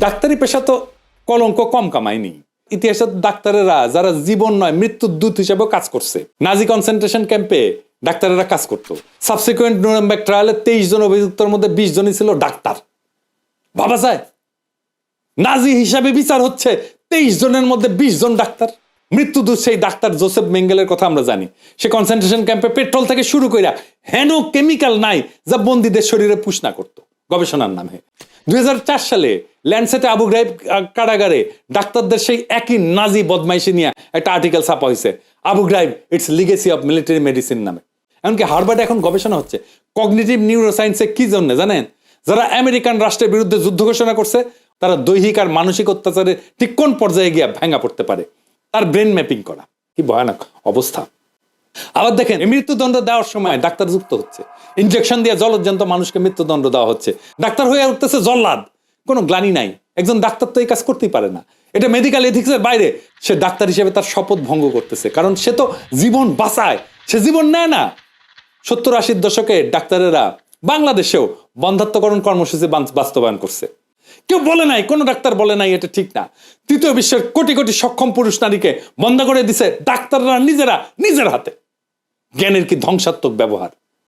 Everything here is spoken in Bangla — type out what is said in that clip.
ডাক্তারি পেশা তো কলঙ্ক কম কামায়নি। ইতিহাসের ডাক্তারেরা যারা জীবন নয় মৃত্যুর দূত হিসেবেও কাজ করছে। নাজি কনসেন্ট্রেশন ক্যাম্পে ডাক্তারেরা কাজ করতো। সাবসিকুয়েন্ট নুরেমবার্গ ট্রায়ালে 23 জন অভিযুক্তের মধ্যে 20 জনই ছিল ডাক্তার। ভাবা যায়? নাজি হিসাবে বিচার হচ্ছে, 23 জনের মধ্যে 20 জন ডাক্তার। মৃত্যুদূত সেই ডাক্তার জোসেফ মেঙ্গেলের কথা আমরা জানি। সে কনসেন্ট্রেশন ক্যাম্পে পেট্রোল থেকে শুরু করে হেন কেমিক্যাল নাই যা বন্দীদের শরীরে পুষ না করতো গবেষণার নামে। 2004 সালে ল্যান্ডসেটে আবু গ্রাইব কারাগারে ডাক্তারদের সেই একই নাজি বদমাইশি নিয়ে একটা আর্টিকেল ছাপা হয়েছে, Abu Ghraib its legacy of military medicine নামে। এমনকি হার্ভার্ডে এখন গবেষণা হচ্ছে কগনিটিভ নিউরোসায়েন্সে। কি জন্য জানেন? যারা আমেরিকান রাষ্ট্রের বিরুদ্ধে যুদ্ধ ঘোষণা করছে তারা দৈহিক আর মানসিক অত্যাচারে ঠিক কোন পর্যায়ে গিয়ে ভেঙা পড়তে পারে তার ব্রেন ম্যাপিং করা। কি ভয়ানক অবস্থা। আবার দেখেন, মৃত্যুদণ্ড দেওয়ার সময় ডাক্তার যুক্ত হচ্ছে, ইনজেকশন দিয়ে জলজ্যান্ত মানুষকে মৃত্যুদণ্ড দেওয়া হচ্ছে, ডাক্তার হয়ে উঠতেছে জল্লাদ। কোনো গ্লানি নাই। একজন ডাক্তার তো এই কাজ করতেই পারে না, এটা মেডিকেল এথিক্সের বাইরে। সে ডাক্তার হিসেবে তার শপথ ভঙ্গ করতেছে, কারণ সে তো জীবন বাঁচায়, সে জীবন নেয় না। 70-80 দশকে ডাক্তারেরা বাংলাদেশেও বন্ধ্যাত্বকরণ কর্মসূচি বাস্তবায়ন করছে। কেউ বলে নাই, কোনো ডাক্তার বলে নাই এটা ঠিক না। তৃতীয় বিশ্বের কোটি কোটি সক্ষম পুরুষ নারীকে বন্ধ করে দিছে ডাক্তাররা নিজেরা নিজের হাতে। জ্ঞানের কি ধ্বংসাত্মক ব্যবহার।